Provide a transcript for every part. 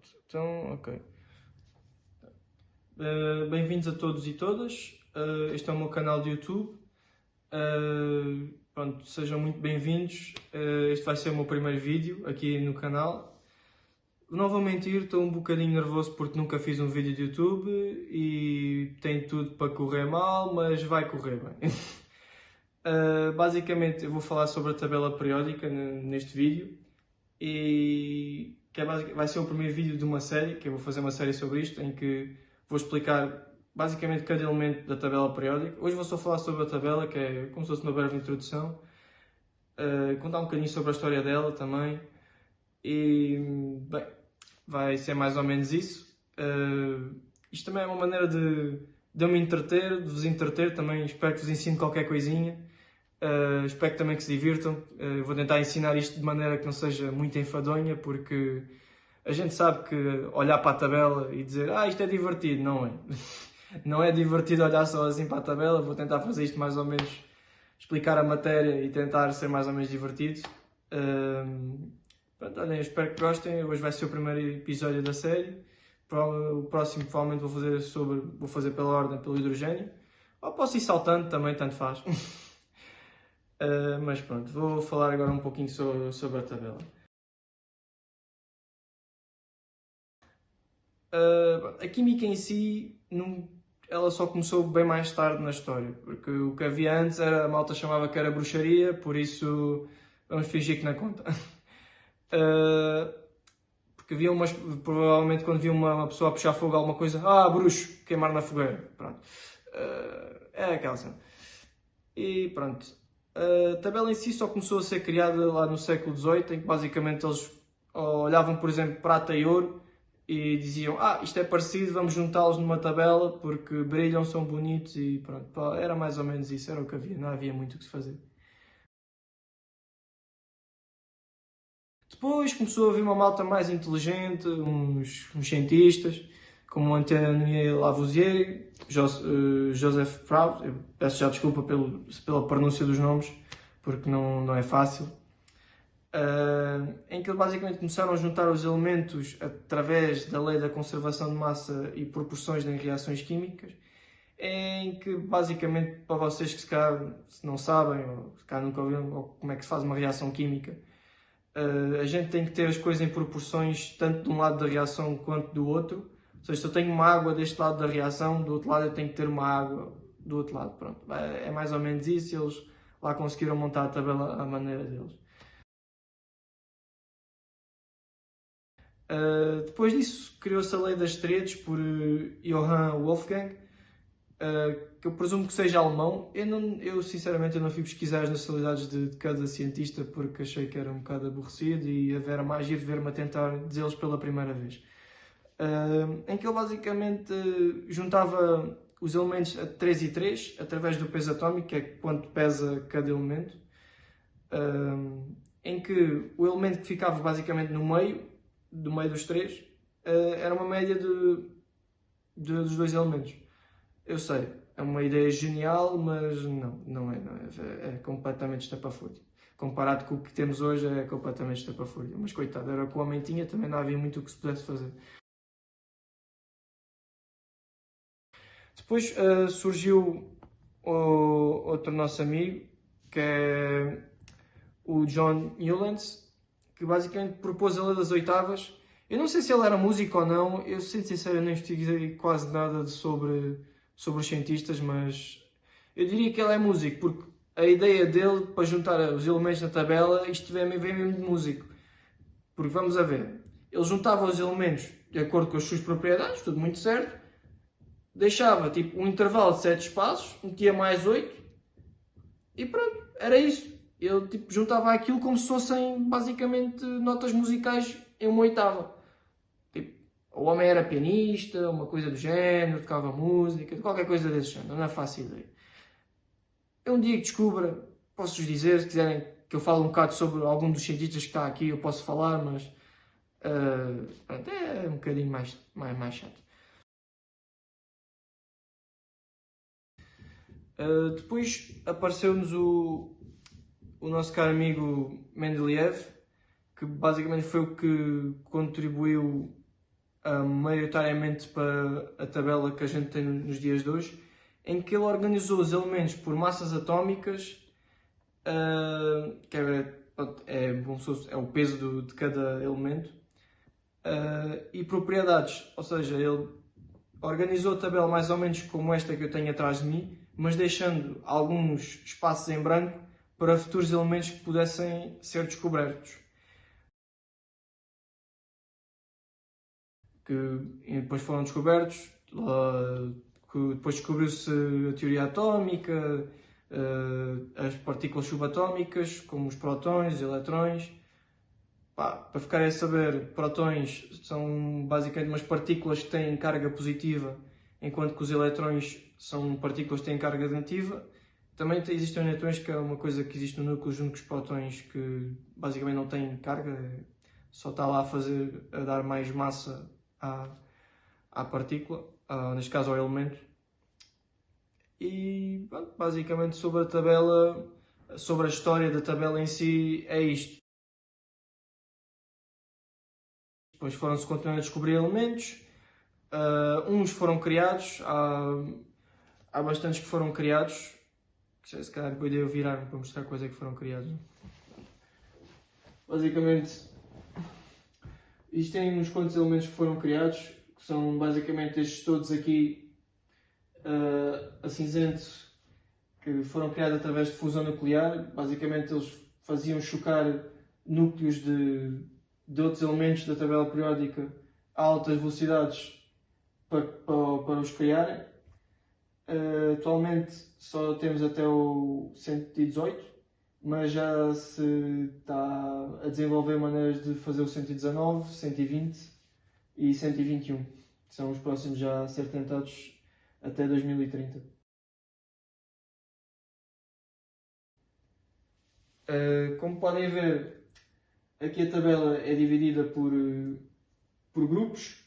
Pronto, então, ok. Bem-vindos a todos e todas. Este é o meu canal de YouTube. Pronto, sejam muito bem-vindos. Este vai ser o meu primeiro vídeo aqui no canal. Não vou mentir, estou um bocadinho nervoso porque nunca fiz um vídeo de YouTube e tem tudo para correr mal, mas vai correr bem. Basicamente, eu vou falar sobre a tabela periódica neste vídeo e que vai ser o primeiro vídeo de uma série, que eu vou fazer uma série sobre isto, em que vou explicar basicamente cada elemento da tabela periódica. Hoje vou só falar sobre a tabela, que é como se fosse uma breve introdução, contar um bocadinho sobre a história dela também e, bem, vai ser mais ou menos isso. Isto também é uma maneira de eu me entreter, de vos entreter também, espero que vos ensine qualquer coisinha. Espero também que se divirtam. Vou tentar ensinar isto de maneira que não seja muito enfadonha, porque a gente sabe que olhar para a tabela e dizer isto é divertido, não é. Não é divertido olhar só assim para a tabela. Vou tentar fazer isto mais ou menos, explicar a matéria e tentar ser mais ou menos divertido. Pronto, olhem, espero que gostem. Hoje vai ser o primeiro episódio da série. O próximo provavelmente vou fazer pela ordem, pelo hidrogênio. Ou posso ir saltando também, tanto faz. Mas pronto, vou falar agora um pouquinho sobre a tabela. A química em si, ela só começou bem mais tarde na história, porque o que havia antes a malta chamava que era bruxaria, por isso vamos fingir que não conta. Porque havia provavelmente quando via uma pessoa a puxar fogo a alguma coisa, bruxo, queimar na fogueira, pronto. É aquela cena. E pronto. A tabela em si só começou a ser criada lá no século XVIII, em que basicamente eles olhavam, por exemplo, prata e ouro e diziam isto é parecido, vamos juntá-los numa tabela porque brilham, são bonitos e pronto. Era mais ou menos isso, era o que havia, não havia muito o que se fazer. Depois começou a haver uma malta mais inteligente, uns cientistas, como o Antoine Lavoisier, Joseph Proust, eu peço já desculpa pela pronúncia dos nomes, porque não é fácil, em que basicamente começaram a juntar os elementos através da lei da conservação de massa e proporções em reações químicas, em que basicamente, para vocês que se não sabem, ou se calhar nunca ouviram como é que se faz uma reação química, a gente tem que ter as coisas em proporções tanto de um lado da reação quanto do outro. Ou seja, se eu tenho uma água deste lado da reação, do outro lado eu tenho que ter uma água do outro lado. Pronto. É mais ou menos isso. Eles lá conseguiram montar a tabela à maneira deles. Depois disso, criou-se a lei das tríades por Johann Wolfgang, que eu presumo que seja alemão. Eu sinceramente não fui pesquisar as nacionalidades de cada cientista porque achei que era um bocado aborrecido e era mais giro ver-me a tentar dizê-los pela primeira vez. Em que ele basicamente juntava os elementos a 3 e 3 através do peso atómico, que é quanto pesa cada elemento, em que o elemento que ficava basicamente no meio, do meio dos três, era uma média dos dois elementos. Eu sei, é uma ideia genial, mas não é. É completamente estapafúrdio. Comparado com o que temos hoje, é completamente estapafúrdio. Mas coitado, era o que o homem tinha, também não havia muito o que se pudesse fazer. Depois surgiu outro nosso amigo, que é o John Newlands, que basicamente propôs a lei das oitavas. Eu não sei se ele era músico ou não, eu, sendo sincero, não investiguei quase nada sobre os cientistas, mas eu diria que ele é músico, porque a ideia dele para juntar os elementos na tabela, isto vem mesmo de músico. Porque vamos a ver, ele juntava os elementos de acordo com as suas propriedades, tudo muito certo, deixava tipo um intervalo de 7 espaços, metia mais 8 e pronto, era isso. Ele tipo, juntava aquilo como se fossem basicamente notas musicais em uma oitava. Tipo, o homem era pianista, uma coisa do género, tocava música, qualquer coisa desse género, não faço ideia. Eu um dia que descubra, posso-vos dizer, se quiserem que eu fale um bocado sobre algum dos cientistas que está aqui, eu posso falar, mas pronto, é um bocadinho mais chato. Depois apareceu-nos o nosso caro amigo Mendeleev, que basicamente foi o que contribuiu maioritariamente para a tabela que a gente tem nos dias de hoje, em que ele organizou os elementos por massas atómicas, que é o peso de cada elemento, e propriedades, ou seja, ele organizou a tabela mais ou menos como esta que eu tenho atrás de mim, mas deixando alguns espaços em branco para futuros elementos que pudessem ser descobertos. Que depois foram descobertos, que depois descobriu-se a teoria atómica, as partículas subatómicas, como os prótons, eletrões. Para ficarem a saber, prótons são basicamente umas partículas que têm carga positiva, enquanto que os eletrões são partículas que têm carga negativa. Também existem neutrões, que é uma coisa que existe no núcleo junto com os prótons, que basicamente não têm carga, só está lá a dar mais massa à partícula, neste caso ao elemento. E basicamente sobre a tabela, sobre a história da tabela em si, é isto. Depois foram-se continuando a descobrir elementos, uns foram criados, há bastantes que foram criados, se calhar boa ideia eu virar-me para mostrar quais é que foram criados. Basicamente, existem uns quantos elementos que foram criados, que são basicamente estes todos aqui a cinzento, que foram criados através de fusão nuclear. Basicamente eles faziam chocar núcleos de outros elementos da tabela periódica a altas velocidades para os criarem. Atualmente só temos até o 118, mas já se está a desenvolver maneiras de fazer o 119, 120 e 121. São os próximos já a ser tentados até 2030. Como podem ver, aqui a tabela é dividida por grupos.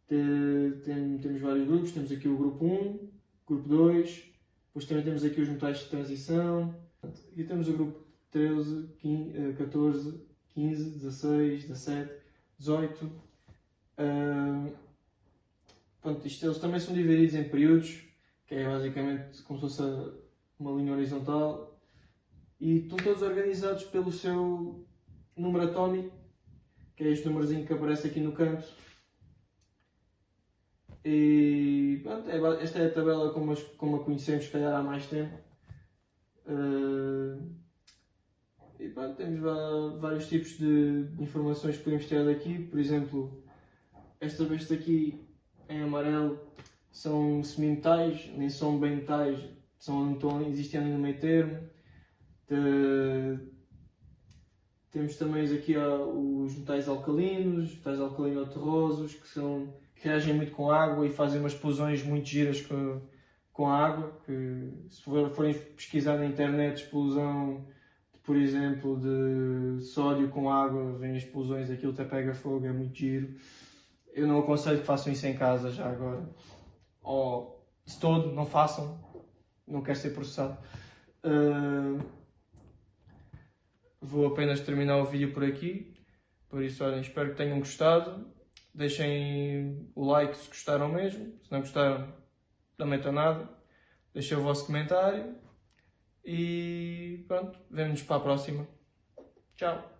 Temos vários grupos. Temos aqui o grupo 1, grupo 2, depois também temos aqui os metais de transição. Aqui temos o grupo 13, 14, 15, 16, 17, 18. Eles também são divididos em períodos, que é basicamente como se fosse uma linha horizontal. E estão todos organizados pelo seu número atómico, que é este númerozinho que aparece aqui no canto. E pronto, esta é a tabela como a conhecemos, se calhar, há mais tempo. E pronto, temos vários tipos de informações que podemos tirar daqui. Por exemplo, esta besta aqui em amarelo são semimetais, nem são bem metais, existem ali no meio termo. Temos também aqui os metais alcalinos, metais alcalino-terrosos, que reagem muito com água e fazem umas explosões muito giras com a água. Que, se forem pesquisar na internet explosão, por exemplo, de sódio com água, vêm explosões, aquilo até pega fogo, é muito giro. Eu não aconselho que façam isso em casa já agora. Ou, se todo, não façam. Não quero ser processado. Vou apenas terminar o vídeo por aqui. Por isso, olhem, espero que tenham gostado. Deixem o like se gostaram mesmo. Se não gostaram, não metam nada. Deixem o vosso comentário. E pronto, vemo-nos para a próxima. Tchau!